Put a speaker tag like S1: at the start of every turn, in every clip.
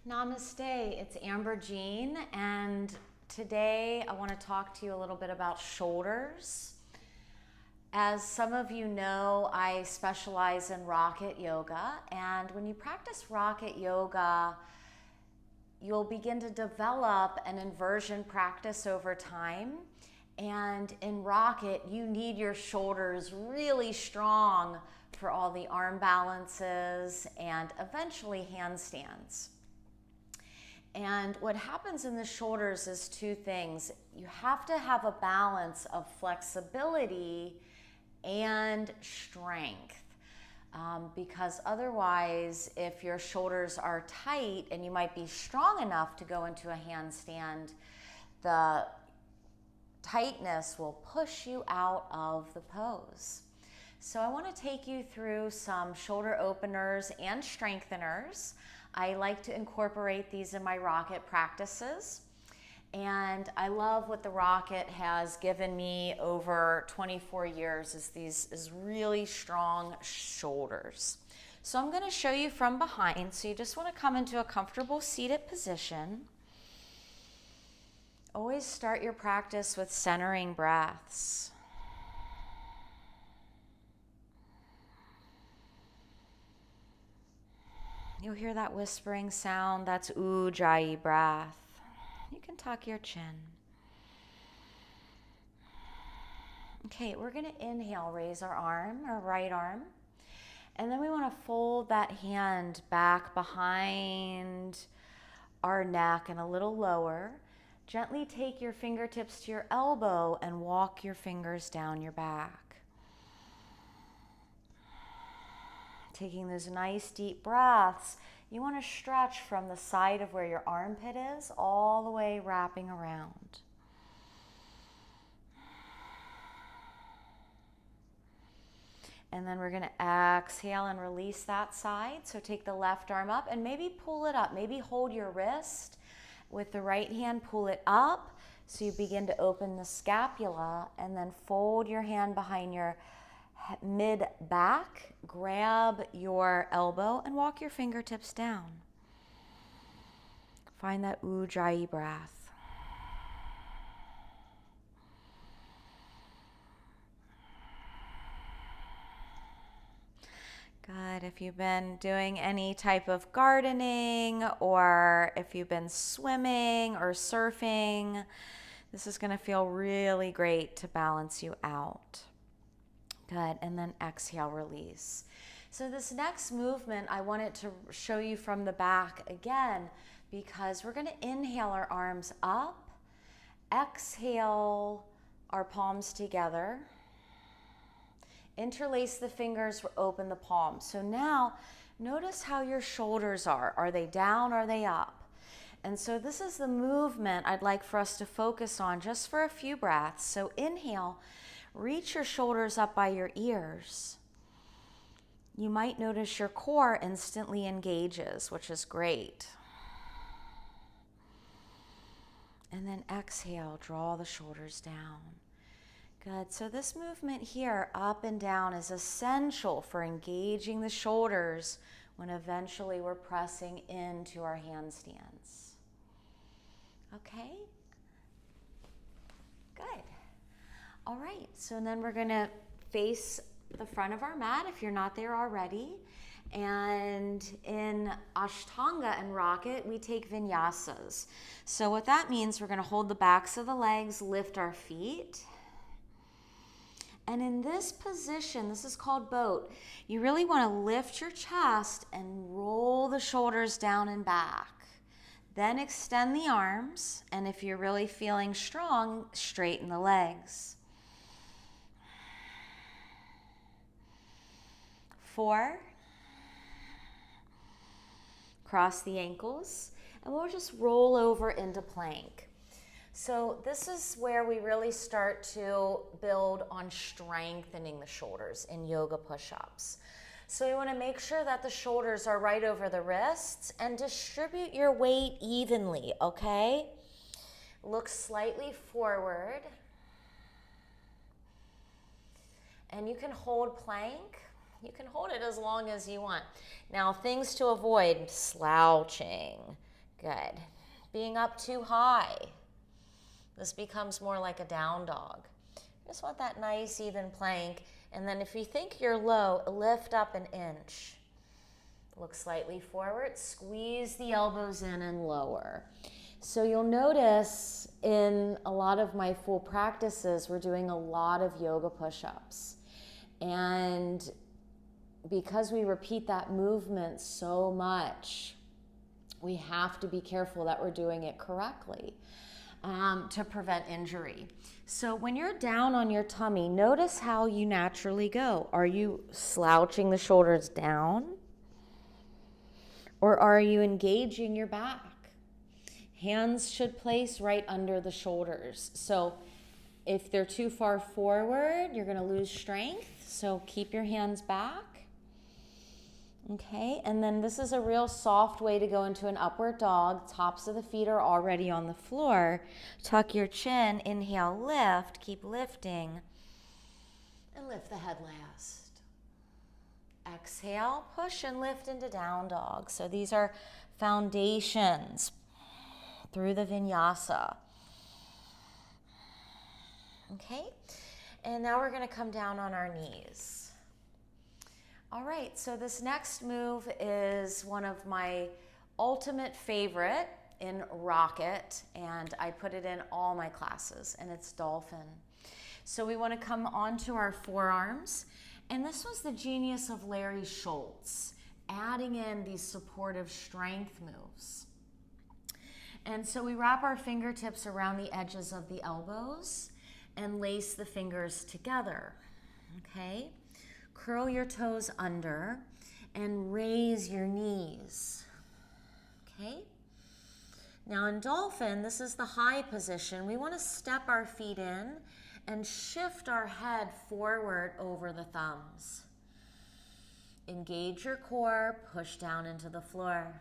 S1: Namaste, it's Amber Jean, and today I want to talk to you a little bit about shoulders. As some of you know, I specialize in rocket yoga, and when you practice rocket yoga, you'll begin to develop an inversion practice over time. And in rocket, you need your shoulders really strong for all the arm balances and eventually handstands. And what happens in the shoulders is two things. You have to have a balance of flexibility and strength. Because otherwise, if your shoulders are tight and you might be strong enough to go into a handstand, the tightness will push you out of the pose. So I want to take you through some shoulder openers and strengtheners. I like to incorporate these in my rocket practices. And I love what the rocket has given me over 24 years is these really strong shoulders. So I'm going to show you from behind. So you just want to come into a comfortable seated position. Always start your practice with centering breaths. You'll hear that whispering sound, that's Ujjayi breath. You can tuck your chin. Okay, we're going to inhale, raise our arm, our right arm. And then we want to fold that hand back behind our neck and a little lower. Gently take your fingertips to your elbow and walk your fingers down your back. Taking those nice deep breaths, you want to stretch from the side of where your armpit is all the way wrapping around. And then we're going to exhale and release that side. So take the left arm up and maybe pull it up. Maybe hold your wrist with the right hand, pull it up so you begin to open the scapula, and then fold your hand behind your mid back, grab your elbow and walk your fingertips down. Find that Ujjayi breath. Good. If you've been doing any type of gardening or if you've been swimming or surfing, this is going to feel really great to balance you out. Good, and then exhale, release. So this next movement, I wanted to show you from the back again because we're going to inhale our arms up, exhale our palms together, interlace the fingers, open the palms. So now notice how your shoulders are. Are they down? Are they up? And so this is the movement I'd like for us to focus on just for a few breaths. So inhale. Reach your shoulders up by your ears. You might notice your core instantly engages, which is great. And then exhale, draw the shoulders down. Good. So this movement here, up and down, is essential for engaging the shoulders when eventually we're pressing into our handstands. Okay? Good. All right, so then we're going to face the front of our mat if you're not there already. And in Ashtanga and Rocket, we take Vinyasas. So what that means, we're going to hold the backs of the legs, lift our feet. And in this position, this is called boat, you really want to lift your chest and roll the shoulders down and back. Then extend the arms, and if you're really feeling strong, straighten the legs. 4, cross the ankles, and we'll just roll over into plank. So this is where we really start to build on strengthening the shoulders in yoga push-ups. So you want to make sure that the shoulders are right over the wrists and distribute your weight evenly, okay? Look slightly forward. And you can hold plank. You can hold it as long as you want. Now, things to avoid: slouching, Good. Being up too high. This becomes more like a down dog. Just want that nice even plank. And then if you think you're low, lift up an inch. Look slightly forward, squeeze the elbows in and lower. So you'll notice in a lot of my full practices, we're doing a lot of yoga push-ups. And because we repeat that movement so much, we have to be careful that we're doing it correctly to prevent injury. So when you're down on your tummy, notice how you naturally go. Are you slouching the shoulders down? Or are you engaging your back? Hands should place right under the shoulders. So if they're too far forward, you're going to lose strength. So keep your hands back. Okay, and then this is a real soft way to go into an upward dog. Tops of the feet are already on the floor. Tuck your chin, inhale, lift, keep lifting, and lift the head last. Exhale, push and lift into down dog. So these are foundations through the vinyasa. Okay, and now we're going to come down on our knees. All right, so this next move is one of my ultimate favorite in Rocket, and I put it in all my classes, and it's Dolphin. So we want to come onto our forearms, and this was the genius of Larry Schultz, adding in these supportive strength moves. And so we wrap our fingertips around the edges of the elbows and lace the fingers together, okay? Curl your toes under and raise your knees, okay? Now in Dolphin, this is the high position. We want to step our feet in and shift our head forward over the thumbs. Engage your core, push down into the floor.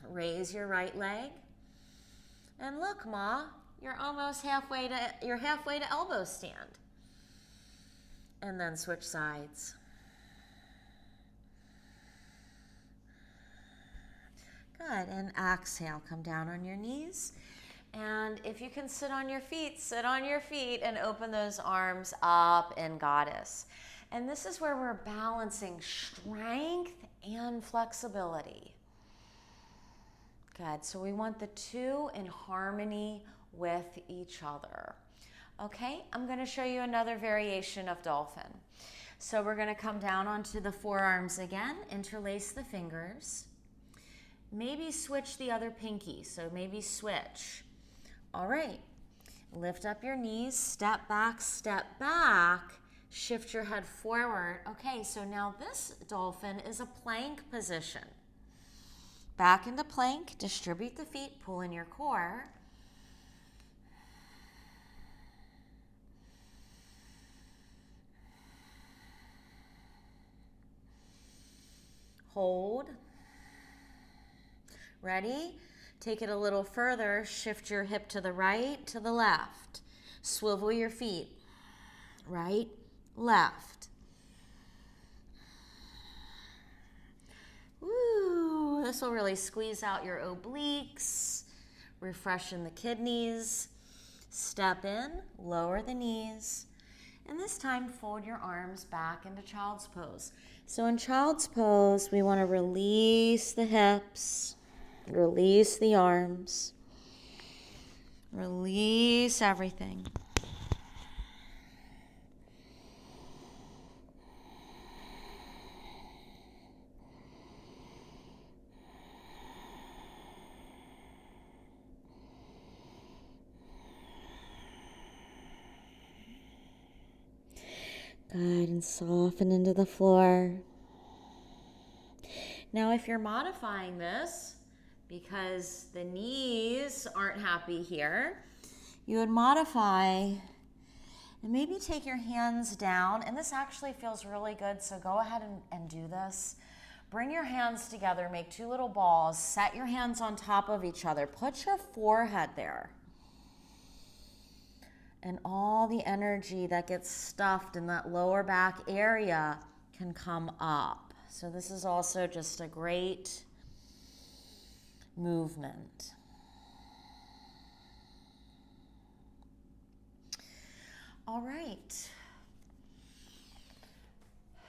S1: Raise your right leg. And look, Ma, you're almost halfway to elbow stand. And then switch sides. Good, and exhale, come down on your knees. And if you can sit on your feet and open those arms up in goddess. And this is where we're balancing strength and flexibility. Good, so we want the two in harmony with each other. Okay, I'm going to show you another variation of Dolphin. So we're going to come down onto the forearms again, interlace the fingers. Maybe switch the other pinky, so maybe switch. All right, lift up your knees, step back, shift your head forward. Okay, so now this Dolphin is a plank position. Back into plank, distribute the feet, pull in your core. Hold. Ready? Take it a little further. Shift your hip to the right, to the left. Swivel your feet. Right, left. Woo! This will really squeeze out your obliques, refreshen the kidneys. Step in, lower the knees. And this time, fold your arms back into child's pose. So in child's pose, we want to release the hips, release the arms, release everything. Good, and soften into the floor. Now, if you're modifying this because the knees aren't happy here, you would modify and maybe take your hands down. And this actually feels really good, so go ahead and do this. Bring your hands together, make two little balls, set your hands on top of each other. Put your forehead there. And all the energy that gets stuffed in that lower back area can come up. So this is also just a great movement. All right.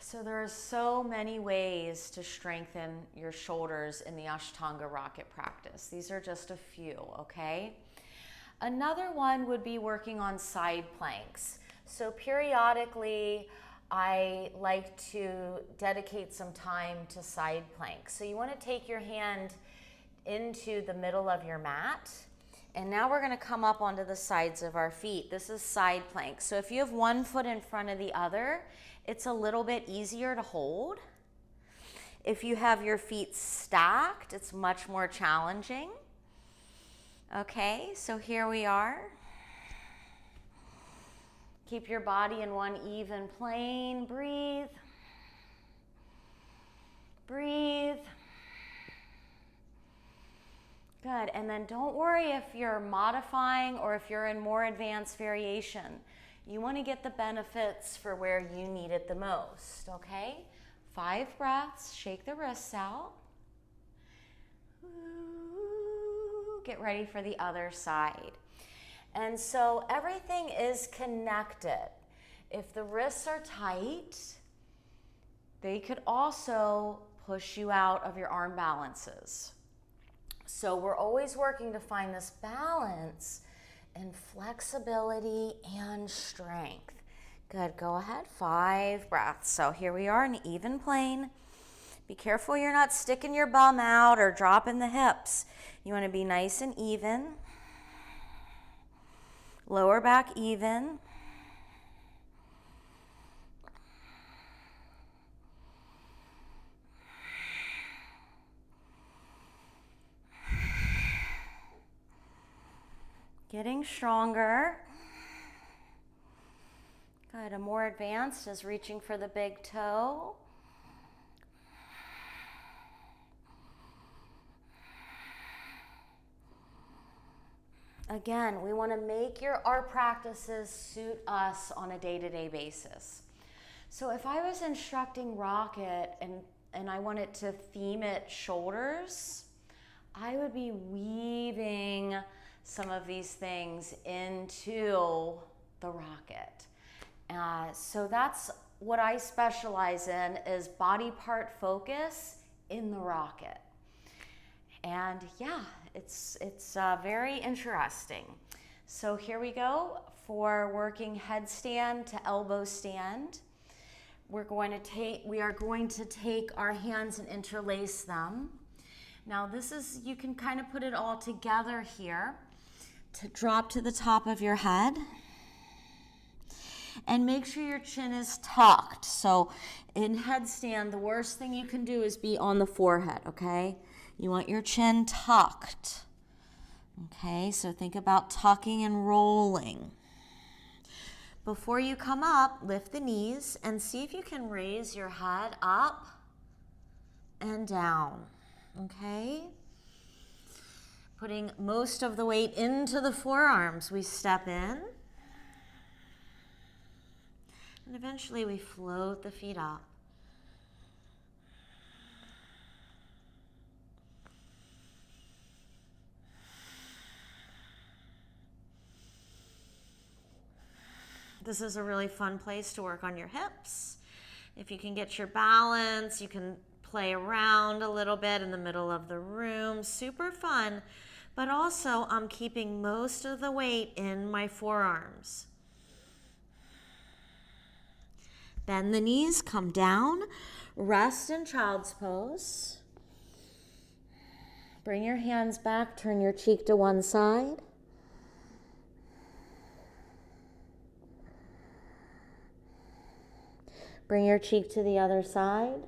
S1: So there are so many ways to strengthen your shoulders in the Ashtanga rocket practice. These are just a few, okay? Another one would be working on side planks. So periodically, I like to dedicate some time to side planks. So you want to take your hand into the middle of your mat, and now we're going to come up onto the sides of our feet. This is side plank. So if you have one foot in front of the other, it's a little bit easier to hold. If you have your feet stacked, it's much more challenging. Okay, so here we are. Keep your body in one even plane. Breathe. Breathe. Good, and then don't worry if you're modifying or if you're in more advanced variation. You want to get the benefits for where you need it the most, okay? 5 breaths, shake the wrists out. Get ready for the other side. And so everything is connected. If the wrists are tight, they could also push you out of your arm balances. So we're always working to find this balance in flexibility and strength. Good, go ahead, 5 breaths. So here we are in an even plane. Be careful you're not sticking your bum out or dropping the hips. You want to be nice and even. Lower back even. Getting stronger. Good, a more advanced is reaching for the big toe. Again, we want to make our practices suit us on a day-to-day basis. So if I was instructing rocket and I wanted to theme it shoulders, I would be weaving some of these things into the rocket. So that's what I specialize in, is body part focus in the rocket. And yeah, it's very interesting. So here we go for working headstand to elbow stand. We are going to take our hands and interlace them. Now this is, you can kind of put it all together here to drop to the top of your head. And make sure your chin is tucked. So in headstand, the worst thing you can do is be on the forehead, okay? You want your chin tucked. Okay, so think about tucking and rolling. Before you come up, lift the knees and see if you can raise your head up and down, okay? Putting most of the weight into the forearms. We step in. And eventually we float the feet up. This is a really fun place to work on your hips. If you can get your balance, you can play around a little bit in the middle of the room. Super fun. But also, I'm keeping most of the weight in my forearms. Bend the knees, come down, rest in child's pose. Bring your hands back, turn your cheek to one side. Bring your cheek to the other side.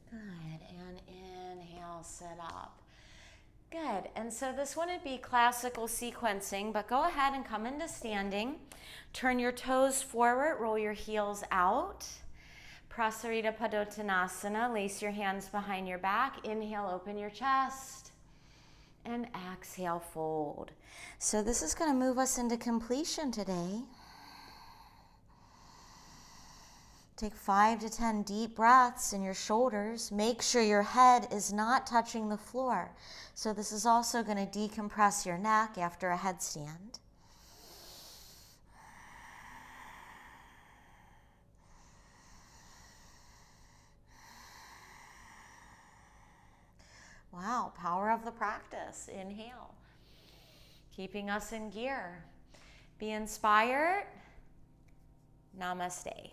S1: Good, and inhale, sit up. Good, and so this wouldn't be classical sequencing, but go ahead and come into standing. Turn your toes forward, roll your heels out. Prasarita Padottanasana, lace your hands behind your back. Inhale, open your chest. and exhale, fold. So this is going to move us into completion today. Take 5 to 10 deep breaths in your shoulders. Make sure your head is not touching the floor. So this is also going to decompress your neck after a headstand. Wow, power of the practice. Inhale, keeping us in gear. Be inspired. Namaste.